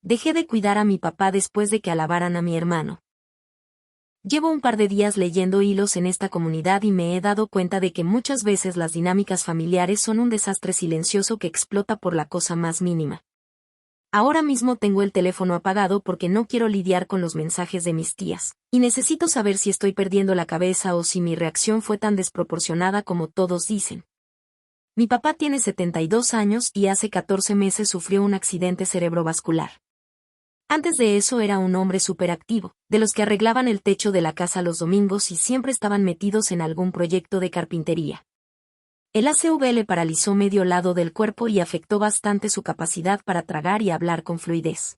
Dejé de cuidar a mi papá después de que alabaran a mi hermano. Llevo un par de días leyendo hilos en esta comunidad y me he dado cuenta de que muchas veces las dinámicas familiares son un desastre silencioso que explota por la cosa más mínima. Ahora mismo tengo el teléfono apagado porque no quiero lidiar con los mensajes de mis tías, y necesito saber si estoy perdiendo la cabeza o si mi reacción fue tan desproporcionada como todos dicen. Mi papá tiene 72 años y hace 14 meses sufrió un accidente cerebrovascular. Antes de eso era un hombre superactivo, de los que arreglaban el techo de la casa los domingos y siempre estaban metidos en algún proyecto de carpintería. El ACV le paralizó medio lado del cuerpo y afectó bastante su capacidad para tragar y hablar con fluidez.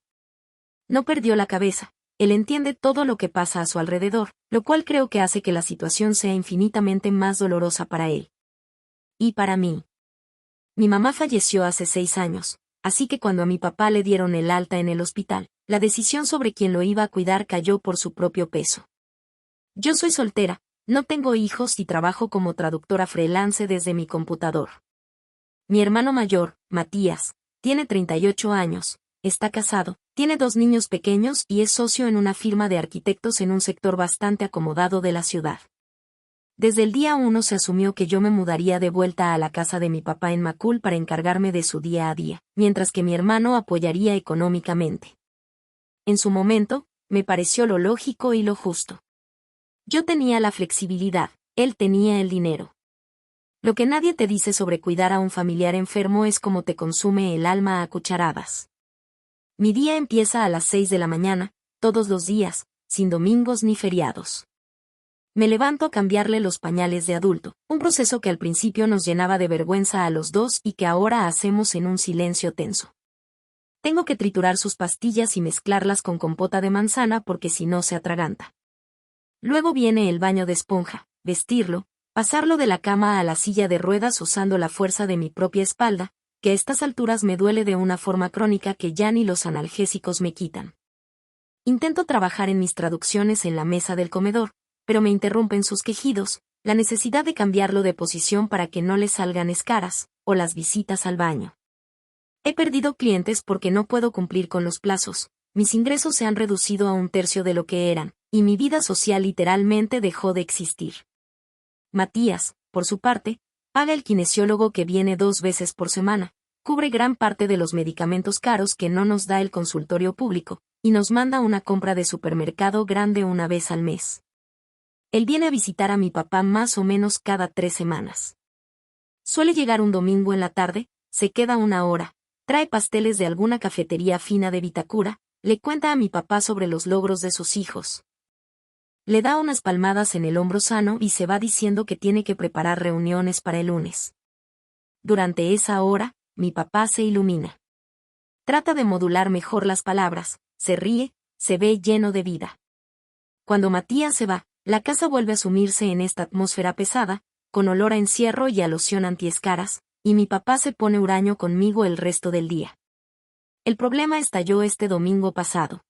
No perdió la cabeza, él entiende todo lo que pasa a su alrededor, lo cual creo que hace que la situación sea infinitamente más dolorosa para él. Y para mí. Mi mamá falleció hace 6 años, así que cuando a mi papá le dieron el alta en el hospital, la decisión sobre quién lo iba a cuidar cayó por su propio peso. Yo soy soltera, no tengo hijos y trabajo como traductora freelance desde mi computador. Mi hermano mayor, Matías, tiene 38 años, está casado, tiene 2 niños pequeños y es socio en una firma de arquitectos en un sector bastante acomodado de la ciudad. Desde el día 1 se asumió que yo me mudaría de vuelta a la casa de mi papá en Macul para encargarme de su día a día, mientras que mi hermano apoyaría económicamente. En su momento, me pareció lo lógico y lo justo. Yo tenía la flexibilidad, él tenía el dinero. Lo que nadie te dice sobre cuidar a un familiar enfermo es cómo te consume el alma a cucharadas. Mi día empieza a las 6 de la mañana, todos los días, sin domingos ni feriados. Me levanto a cambiarle los pañales de adulto, un proceso que al principio nos llenaba de vergüenza a los dos y que ahora hacemos en un silencio tenso. Tengo que triturar sus pastillas y mezclarlas con compota de manzana porque si no se atraganta. Luego viene el baño de esponja, vestirlo, pasarlo de la cama a la silla de ruedas usando la fuerza de mi propia espalda, que a estas alturas me duele de una forma crónica que ya ni los analgésicos me quitan. Intento trabajar en mis traducciones en la mesa del comedor, pero me interrumpen sus quejidos, la necesidad de cambiarlo de posición para que no le salgan escaras, o las visitas al baño. He perdido clientes porque no puedo cumplir con los plazos, mis ingresos se han reducido a 1/3 de lo que eran, y mi vida social literalmente dejó de existir. Matías, por su parte, paga el kinesiólogo que viene 2 veces por semana, cubre gran parte de los medicamentos caros que no nos da el consultorio público, y nos manda una compra de supermercado grande una vez al mes. Él viene a visitar a mi papá más o menos cada 3 semanas. Suele llegar un domingo en la tarde, se queda 1 hora, trae pasteles de alguna cafetería fina de Vitacura, le cuenta a mi papá sobre los logros de sus hijos. Le da unas palmadas en el hombro sano y se va diciendo que tiene que preparar reuniones para el lunes. Durante esa hora, mi papá se ilumina. Trata de modular mejor las palabras, se ríe, se ve lleno de vida. Cuando Matías se va, la casa vuelve a sumirse en esta atmósfera pesada, con olor a encierro y a loción antiescaras, y mi papá se pone huraño conmigo el resto del día. El problema estalló este domingo pasado.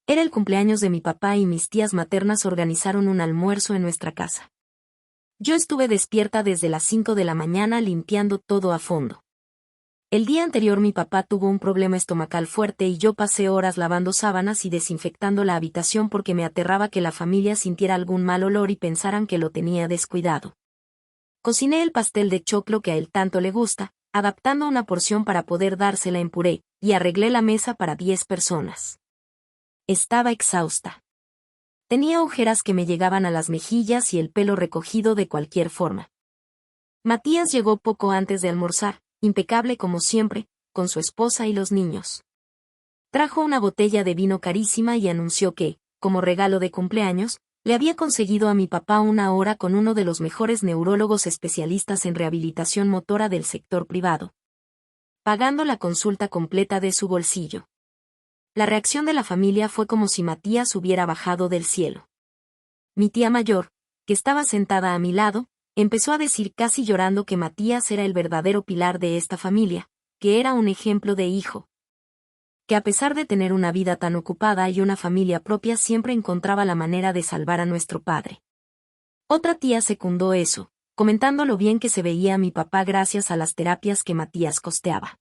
Era el cumpleaños de mi papá y mis tías maternas organizaron un almuerzo en nuestra casa. Yo estuve despierta desde las 5 de la mañana limpiando todo a fondo. El día anterior mi papá tuvo un problema estomacal fuerte y yo pasé horas lavando sábanas y desinfectando la habitación porque me aterraba que la familia sintiera algún mal olor y pensaran que lo tenía descuidado. Cociné el pastel de choclo que a él tanto le gusta, adaptando una porción para poder dársela en puré, y arreglé la mesa para 10 personas. Estaba exhausta. Tenía ojeras que me llegaban a las mejillas y el pelo recogido de cualquier forma. Matías llegó poco antes de almorzar, impecable como siempre, con su esposa y los niños. Trajo una botella de vino carísima y anunció que, como regalo de cumpleaños, le había conseguido a mi papá 1 hora con uno de los mejores neurólogos especialistas en rehabilitación motora del sector privado, pagando la consulta completa de su bolsillo. La reacción de la familia fue como si Matías hubiera bajado del cielo. Mi tía mayor, que estaba sentada a mi lado, empezó a decir casi llorando que Matías era el verdadero pilar de esta familia, que era un ejemplo de hijo, que a pesar de tener una vida tan ocupada y una familia propia siempre encontraba la manera de salvar a nuestro padre. Otra tía secundó eso, comentando lo bien que se veía a mi papá gracias a las terapias que Matías costeaba.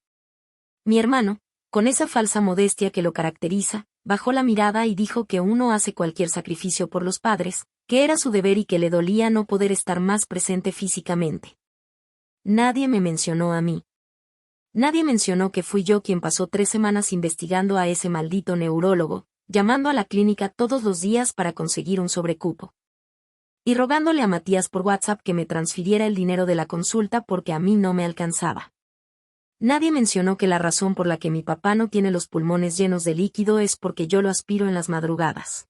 Mi hermano, con esa falsa modestia que lo caracteriza, bajó la mirada y dijo que uno hace cualquier sacrificio por los padres, que era su deber y que le dolía no poder estar más presente físicamente. Nadie me mencionó a mí. Nadie mencionó que fui yo quien pasó 3 semanas investigando a ese maldito neurólogo, llamando a la clínica todos los días para conseguir un sobrecupo. Y rogándole a Matías por WhatsApp que me transfiriera el dinero de la consulta porque a mí no me alcanzaba. Nadie mencionó que la razón por la que mi papá no tiene los pulmones llenos de líquido es porque yo lo aspiro en las madrugadas.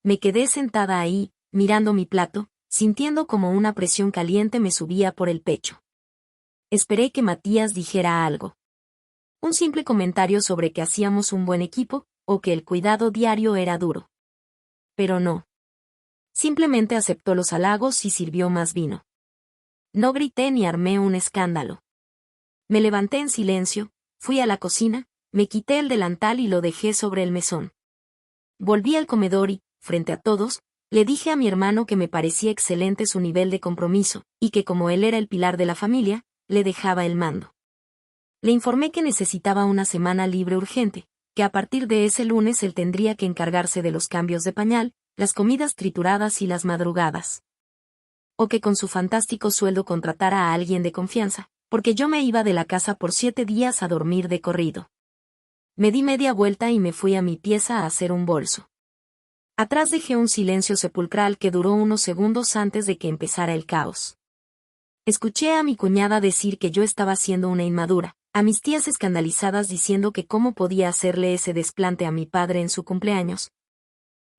Me quedé sentada ahí, mirando mi plato, sintiendo como una presión caliente me subía por el pecho. Esperé que Matías dijera algo. Un simple comentario sobre que hacíamos un buen equipo, o que el cuidado diario era duro. Pero no. Simplemente aceptó los halagos y sirvió más vino. No grité ni armé un escándalo. Me levanté en silencio, fui a la cocina, me quité el delantal y lo dejé sobre el mesón. Volví al comedor y, frente a todos, le dije a mi hermano que me parecía excelente su nivel de compromiso, y que como él era el pilar de la familia, le dejaba el mando. Le informé que necesitaba una semana libre urgente, que a partir de ese lunes él tendría que encargarse de los cambios de pañal, las comidas trituradas y las madrugadas. O que con su fantástico sueldo contratara a alguien de confianza, porque yo me iba de la casa por 7 días a dormir de corrido. Me di media vuelta y me fui a mi pieza a hacer un bolso. Atrás dejé un silencio sepulcral que duró unos segundos antes de que empezara el caos. Escuché a mi cuñada decir que yo estaba siendo una inmadura, a mis tías escandalizadas diciendo que cómo podía hacerle ese desplante a mi padre en su cumpleaños,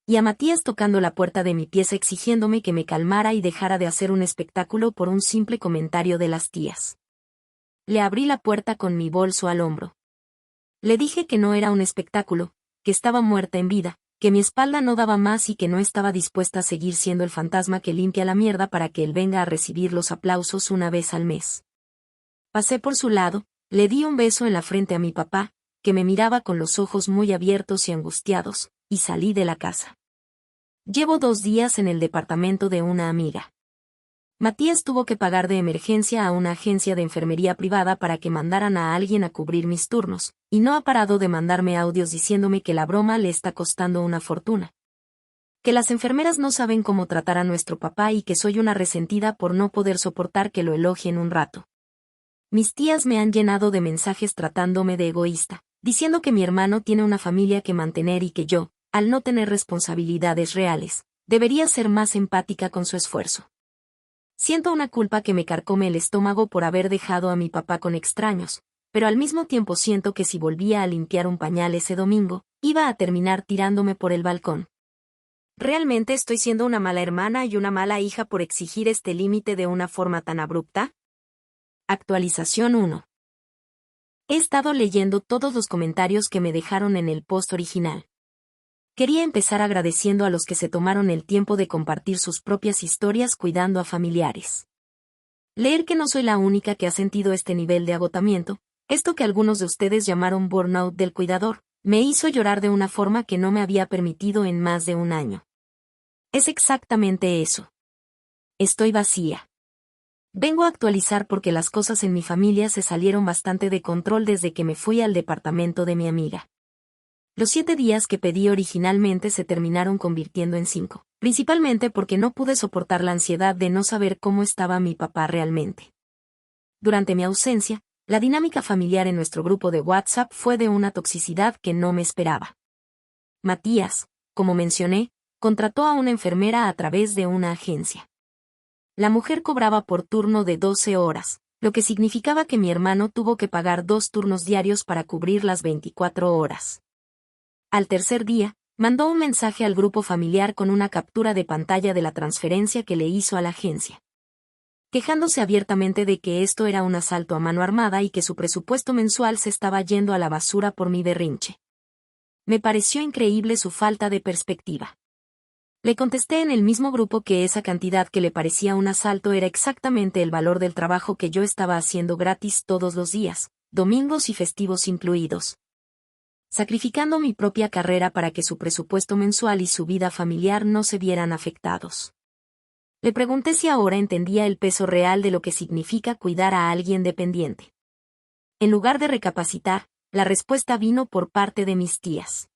y a Matías tocando la puerta de mi pieza exigiéndome que me calmara y dejara de hacer un espectáculo por un simple comentario de las tías. Le abrí la puerta con mi bolso al hombro. Le dije que no era un espectáculo, que estaba muerta en vida, que mi espalda no daba más y que no estaba dispuesta a seguir siendo el fantasma que limpia la mierda para que él venga a recibir los aplausos una vez al mes. Pasé por su lado, le di un beso en la frente a mi papá, que me miraba con los ojos muy abiertos y angustiados, y salí de la casa. Llevo 2 días en el departamento de una amiga. Matías tuvo que pagar de emergencia a una agencia de enfermería privada para que mandaran a alguien a cubrir mis turnos, y no ha parado de mandarme audios diciéndome que la broma le está costando una fortuna. Que las enfermeras no saben cómo tratar a nuestro papá y que soy una resentida por no poder soportar que lo elogien un rato. Mis tías me han llenado de mensajes tratándome de egoísta, diciendo que mi hermano tiene una familia que mantener y que yo, al no tener responsabilidades reales, debería ser más empática con su esfuerzo. Siento una culpa que me carcome el estómago por haber dejado a mi papá con extraños, pero al mismo tiempo siento que si volvía a limpiar un pañal ese domingo, iba a terminar tirándome por el balcón. ¿Realmente estoy siendo una mala hermana y una mala hija por exigir este límite de una forma tan abrupta? Actualización 1. He estado leyendo todos los comentarios que me dejaron en el post original. Quería empezar agradeciendo a los que se tomaron el tiempo de compartir sus propias historias cuidando a familiares. Leer que no soy la única que ha sentido este nivel de agotamiento, esto que algunos de ustedes llamaron burnout del cuidador, me hizo llorar de una forma que no me había permitido en más de un año. Es exactamente eso. Estoy vacía. Vengo a actualizar porque las cosas en mi familia se salieron bastante de control desde que me fui al departamento de mi amiga. Los 7 días que pedí originalmente se terminaron convirtiendo en 5, principalmente porque no pude soportar la ansiedad de no saber cómo estaba mi papá realmente. Durante mi ausencia, la dinámica familiar en nuestro grupo de WhatsApp fue de una toxicidad que no me esperaba. Matías, como mencioné, contrató a una enfermera a través de una agencia. La mujer cobraba por turno de 12 horas, lo que significaba que mi hermano tuvo que pagar 2 turnos diarios para cubrir las 24 horas. Al tercer día, mandó un mensaje al grupo familiar con una captura de pantalla de la transferencia que le hizo a la agencia, quejándose abiertamente de que esto era un asalto a mano armada y que su presupuesto mensual se estaba yendo a la basura por mi berrinche. Me pareció increíble su falta de perspectiva. Le contesté en el mismo grupo que esa cantidad que le parecía un asalto era exactamente el valor del trabajo que yo estaba haciendo gratis todos los días, domingos y festivos incluidos, sacrificando mi propia carrera para que su presupuesto mensual y su vida familiar no se vieran afectados. Le pregunté si ahora entendía el peso real de lo que significa cuidar a alguien dependiente. En lugar de recapacitar, la respuesta vino por parte de mis tías.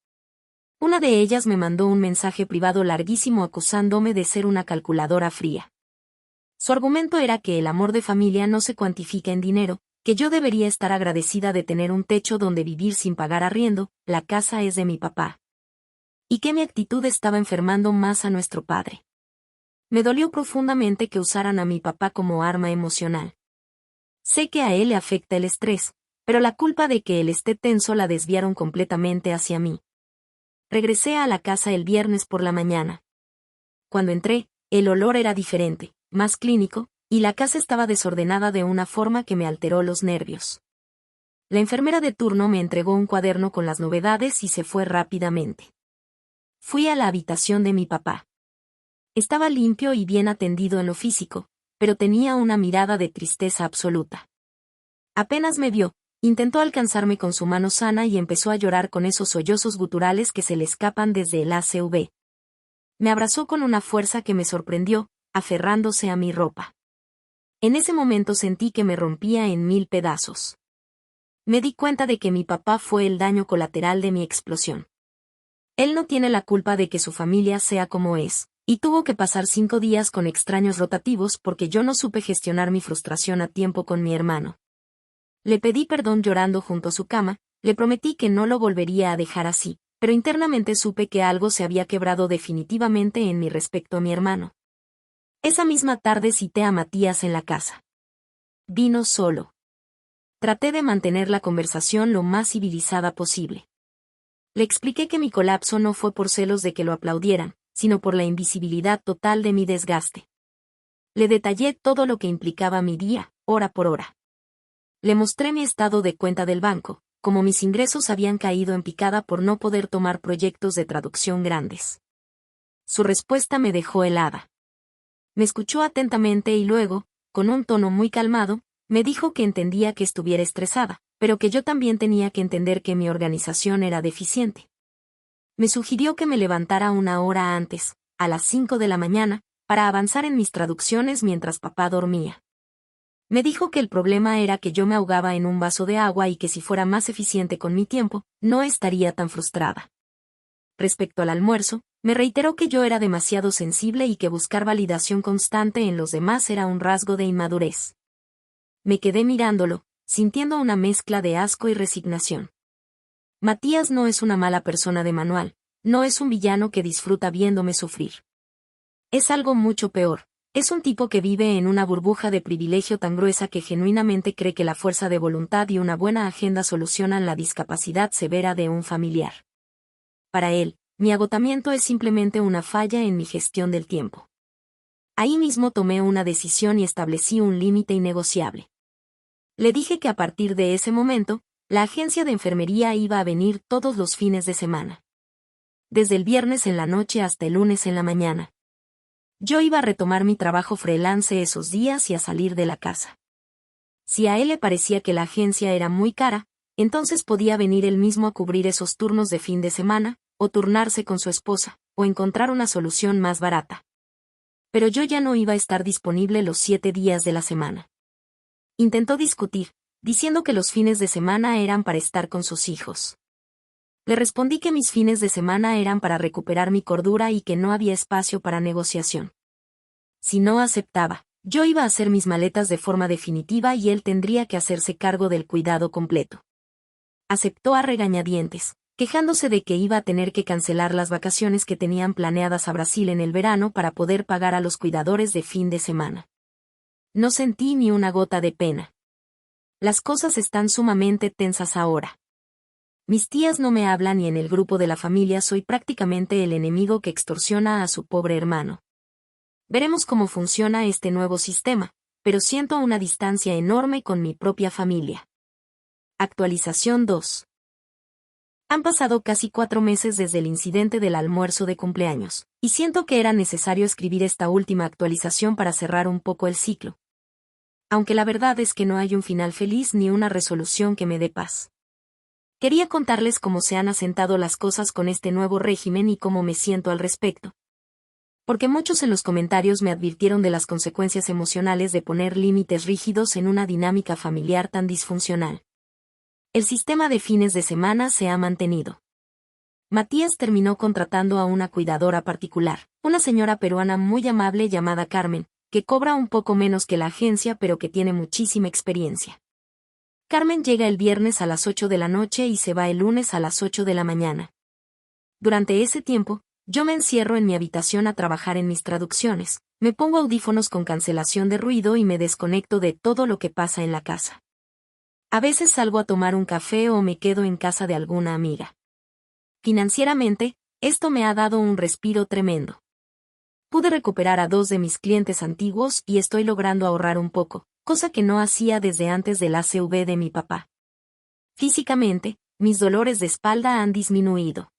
Una de ellas me mandó un mensaje privado larguísimo acusándome de ser una calculadora fría. Su argumento era que el amor de familia no se cuantifica en dinero, que yo debería estar agradecida de tener un techo donde vivir sin pagar arriendo, la casa es de mi papá. Y que mi actitud estaba enfermando más a nuestro padre. Me dolió profundamente que usaran a mi papá como arma emocional. Sé que a él le afecta el estrés, pero la culpa de que él esté tenso la desviaron completamente hacia mí. Regresé a la casa el viernes por la mañana. Cuando entré, el olor era diferente, más clínico, y la casa estaba desordenada de una forma que me alteró los nervios. La enfermera de turno me entregó un cuaderno con las novedades y se fue rápidamente. Fui a la habitación de mi papá. Estaba limpio y bien atendido en lo físico, pero tenía una mirada de tristeza absoluta. Apenas me vio, intentó alcanzarme con su mano sana y empezó a llorar con esos sollozos guturales que se le escapan desde el ACV. Me abrazó con una fuerza que me sorprendió, aferrándose a mi ropa. En ese momento sentí que me rompía en 1000 pedazos. Me di cuenta de que mi papá fue el daño colateral de mi explosión. Él no tiene la culpa de que su familia sea como es, y tuvo que pasar 5 días con extraños rotativos porque yo no supe gestionar mi frustración a tiempo con mi hermano. Le pedí perdón llorando junto a su cama, le prometí que no lo volvería a dejar así, pero internamente supe que algo se había quebrado definitivamente en mi respecto a mi hermano. Esa misma tarde cité a Matías en la casa. Vino solo. Traté de mantener la conversación lo más civilizada posible. Le expliqué que mi colapso no fue por celos de que lo aplaudieran, sino por la invisibilidad total de mi desgaste. Le detallé todo lo que implicaba mi día, hora por hora. Le mostré mi estado de cuenta del banco, como mis ingresos habían caído en picada por no poder tomar proyectos de traducción grandes. Su respuesta me dejó helada. Me escuchó atentamente y luego, con un tono muy calmado, me dijo que entendía que estuviera estresada, pero que yo también tenía que entender que mi organización era deficiente. Me sugirió que me levantara 1 hora antes, a las 5 de la mañana, para avanzar en mis traducciones mientras papá dormía. Me dijo que el problema era que yo me ahogaba en un vaso de agua y que si fuera más eficiente con mi tiempo, no estaría tan frustrada. Respecto al almuerzo, me reiteró que yo era demasiado sensible y que buscar validación constante en los demás era un rasgo de inmadurez. Me quedé mirándolo, sintiendo una mezcla de asco y resignación. Matías no es una mala persona de manual, no es un villano que disfruta viéndome sufrir. Es algo mucho peor. Es un tipo que vive en una burbuja de privilegio tan gruesa que genuinamente cree que la fuerza de voluntad y una buena agenda solucionan la discapacidad severa de un familiar. Para él, mi agotamiento es simplemente una falla en mi gestión del tiempo. Ahí mismo tomé una decisión y establecí un límite innegociable. Le dije que a partir de ese momento, la agencia de enfermería iba a venir todos los fines de semana. Desde el viernes en la noche hasta el lunes en la mañana. Yo iba a retomar mi trabajo freelance esos días y a salir de la casa. Si a él le parecía que la agencia era muy cara, entonces podía venir él mismo a cubrir esos turnos de fin de semana, o turnarse con su esposa, o encontrar una solución más barata. Pero yo ya no iba a estar disponible los 7 días de la semana. Intentó discutir, diciendo que los fines de semana eran para estar con sus hijos. Le respondí que mis fines de semana eran para recuperar mi cordura y que no había espacio para negociación. Si no aceptaba, yo iba a hacer mis maletas de forma definitiva y él tendría que hacerse cargo del cuidado completo. Aceptó a regañadientes, quejándose de que iba a tener que cancelar las vacaciones que tenían planeadas a Brasil en el verano para poder pagar a los cuidadores de fin de semana. No sentí ni una gota de pena. Las cosas están sumamente tensas ahora. Mis tías no me hablan y en el grupo de la familia soy prácticamente el enemigo que extorsiona a su pobre hermano. Veremos cómo funciona este nuevo sistema, pero siento una distancia enorme con mi propia familia. Actualización 2. Han pasado casi 4 meses desde el incidente del almuerzo de cumpleaños, y siento que era necesario escribir esta última actualización para cerrar un poco el ciclo. Aunque la verdad es que no hay un final feliz ni una resolución que me dé paz. Quería contarles cómo se han asentado las cosas con este nuevo régimen y cómo me siento al respecto. Porque muchos en los comentarios me advirtieron de las consecuencias emocionales de poner límites rígidos en una dinámica familiar tan disfuncional. El sistema de fines de semana se ha mantenido. Matías terminó contratando a una cuidadora particular, una señora peruana muy amable llamada Carmen, que cobra un poco menos que la agencia pero que tiene muchísima experiencia. Carmen llega el viernes a las 8 de la noche y se va el lunes a las 8 de la mañana. Durante ese tiempo, yo me encierro en mi habitación a trabajar en mis traducciones, me pongo audífonos con cancelación de ruido y me desconecto de todo lo que pasa en la casa. A veces salgo a tomar un café o me quedo en casa de alguna amiga. Financieramente, esto me ha dado un respiro tremendo. Pude recuperar a 2 de mis clientes antiguos y estoy logrando ahorrar un poco, cosa que no hacía desde antes del ACV de mi papá. Físicamente, mis dolores de espalda han disminuido.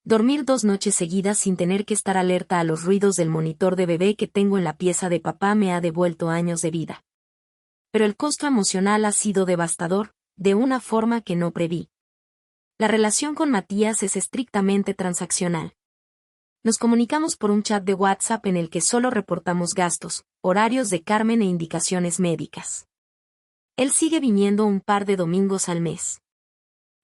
Dormir 2 noches seguidas sin tener que estar alerta a los ruidos del monitor de bebé que tengo en la pieza de papá me ha devuelto años de vida. Pero el costo emocional ha sido devastador, de una forma que no preví. La relación con Matías es estrictamente transaccional. Nos comunicamos por un chat de WhatsApp en el que solo reportamos gastos, horarios de Carmen e indicaciones médicas. Él sigue viniendo un par de domingos al mes.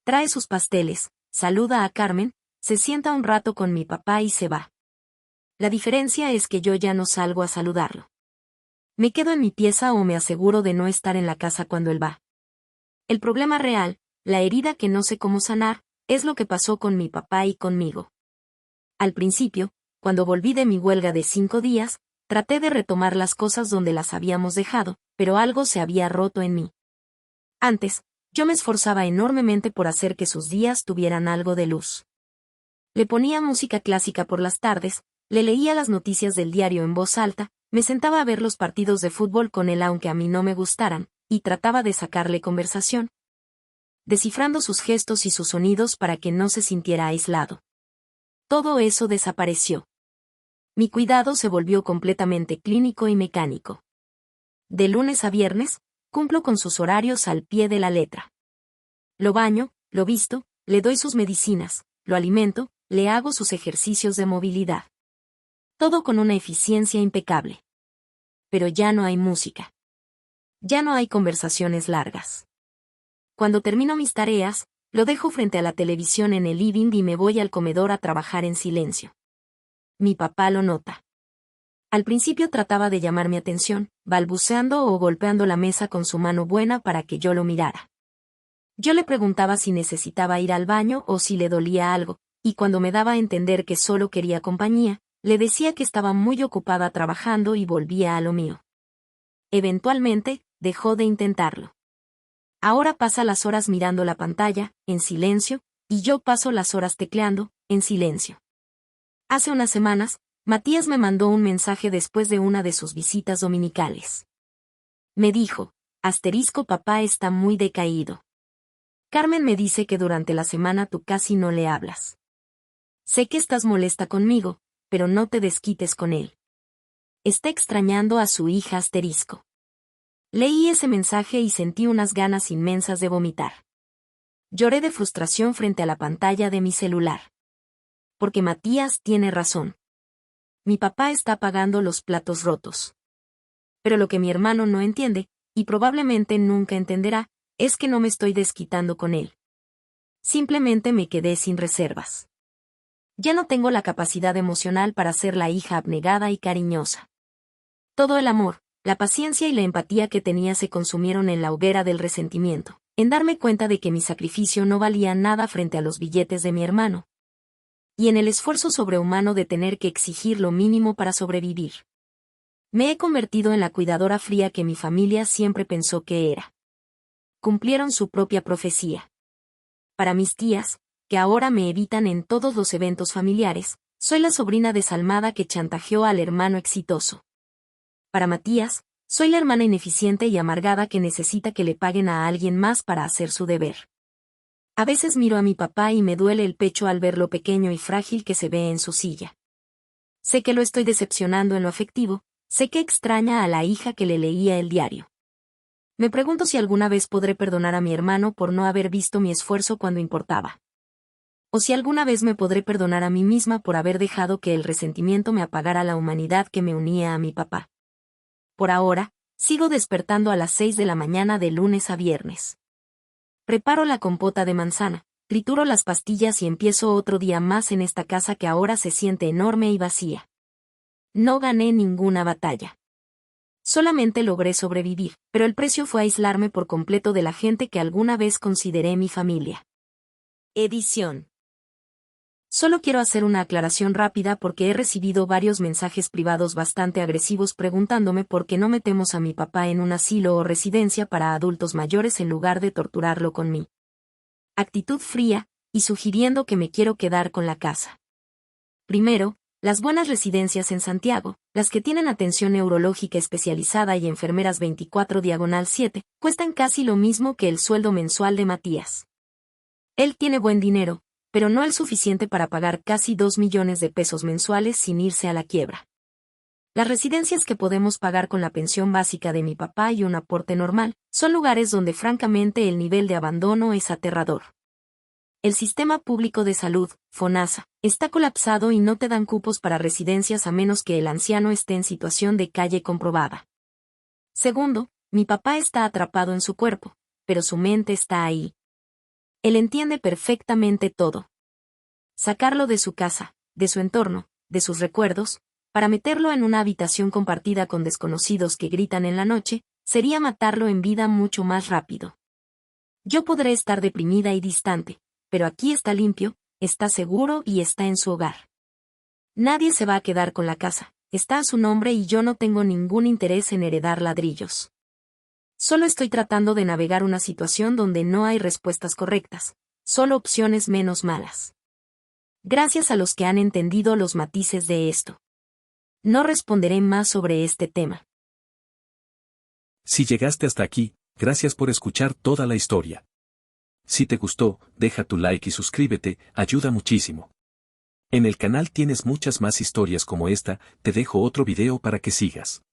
Trae sus pasteles, saluda a Carmen, se sienta un rato con mi papá y se va. La diferencia es que yo ya no salgo a saludarlo. Me quedo en mi pieza o me aseguro de no estar en la casa cuando él va. El problema real, la herida que no sé cómo sanar, es lo que pasó con mi papá y conmigo. Al principio, cuando volví de mi huelga de 5 días, traté de retomar las cosas donde las habíamos dejado, pero algo se había roto en mí. Antes, yo me esforzaba enormemente por hacer que sus días tuvieran algo de luz. Le ponía música clásica por las tardes, le leía las noticias del diario en voz alta, me sentaba a ver los partidos de fútbol con él aunque a mí no me gustaran, y trataba de sacarle conversación, descifrando sus gestos y sus sonidos para que no se sintiera aislado. Todo eso desapareció. Mi cuidado se volvió completamente clínico y mecánico. De lunes a viernes, cumplo con sus horarios al pie de la letra. Lo baño, lo visto, le doy sus medicinas, lo alimento, le hago sus ejercicios de movilidad. Todo con una eficiencia impecable. Pero ya no hay música. Ya no hay conversaciones largas. Cuando termino mis tareas, lo dejo frente a la televisión en el living y me voy al comedor a trabajar en silencio. Mi papá lo nota. Al principio trataba de llamar mi atención, balbuceando o golpeando la mesa con su mano buena para que yo lo mirara. Yo le preguntaba si necesitaba ir al baño o si le dolía algo, y cuando me daba a entender que solo quería compañía, le decía que estaba muy ocupada trabajando y volvía a lo mío. Eventualmente, dejó de intentarlo. Ahora pasa las horas mirando la pantalla, en silencio, y yo paso las horas tecleando, en silencio. Hace unas semanas, Matías me mandó un mensaje después de una de sus visitas dominicales. Me dijo, papá está muy decaído. Carmen me dice que durante la semana tú casi no le hablas. Sé que estás molesta conmigo, pero no te desquites con él. Está extrañando a su hija asterisco. Leí ese mensaje y sentí unas ganas inmensas de vomitar. Lloré de frustración frente a la pantalla de mi celular. Porque Matías tiene razón. Mi papá está pagando los platos rotos. Pero lo que mi hermano no entiende, y probablemente nunca entenderá, es que no me estoy desquitando con él. Simplemente me quedé sin reservas. Ya no tengo la capacidad emocional para ser la hija abnegada y cariñosa. Todo el amor, la paciencia y la empatía que tenía se consumieron en la hoguera del resentimiento, en darme cuenta de que mi sacrificio no valía nada frente a los billetes de mi hermano. Y en el esfuerzo sobrehumano de tener que exigir lo mínimo para sobrevivir. Me he convertido en la cuidadora fría que mi familia siempre pensó que era. Cumplieron su propia profecía. Para mis tías, que ahora me evitan en todos los eventos familiares, soy la sobrina desalmada que chantajeó al hermano exitoso. Para Matías, soy la hermana ineficiente y amargada que necesita que le paguen a alguien más para hacer su deber. A veces miro a mi papá y me duele el pecho al ver lo pequeño y frágil que se ve en su silla. Sé que lo estoy decepcionando en lo afectivo, sé que extraña a la hija que le leía el diario. Me pregunto si alguna vez podré perdonar a mi hermano por no haber visto mi esfuerzo cuando importaba. O si alguna vez me podré perdonar a mí misma por haber dejado que el resentimiento me apagara la humanidad que me unía a mi papá. Por ahora, sigo despertando a las 6 de la mañana de lunes a viernes. Preparo la compota de manzana, trituro las pastillas y empiezo otro día más en esta casa que ahora se siente enorme y vacía. No gané ninguna batalla. Solamente logré sobrevivir, pero el precio fue aislarme por completo de la gente que alguna vez consideré mi familia. Edición. Solo quiero hacer una aclaración rápida porque he recibido varios mensajes privados bastante agresivos preguntándome por qué no metemos a mi papá en un asilo o residencia para adultos mayores en lugar de torturarlo con mi actitud fría, y sugiriendo que me quiero quedar con la casa. Primero, las buenas residencias en Santiago, las que tienen atención neurológica especializada y enfermeras 24/7, cuestan casi lo mismo que el sueldo mensual de Matías. Él tiene buen dinero, pero no el suficiente para pagar casi 2 millones de pesos mensuales sin irse a la quiebra. Las residencias que podemos pagar con la pensión básica de mi papá y un aporte normal, son lugares donde francamente el nivel de abandono es aterrador. El sistema público de salud, FONASA, está colapsado y no te dan cupos para residencias a menos que el anciano esté en situación de calle comprobada. Segundo, mi papá está atrapado en su cuerpo, pero su mente está ahí. Él entiende perfectamente todo. Sacarlo de su casa, de su entorno, de sus recuerdos, para meterlo en una habitación compartida con desconocidos que gritan en la noche, sería matarlo en vida mucho más rápido. Yo podré estar deprimida y distante, pero aquí está limpio, está seguro y está en su hogar. Nadie se va a quedar con la casa, está a su nombre y yo no tengo ningún interés en heredar ladrillos. Solo estoy tratando de navegar una situación donde no hay respuestas correctas, solo opciones menos malas. Gracias a los que han entendido los matices de esto. No responderé más sobre este tema. Si llegaste hasta aquí, gracias por escuchar toda la historia. Si te gustó, deja tu like y suscríbete, ayuda muchísimo. En el canal tienes muchas más historias como esta, te dejo otro video para que sigas.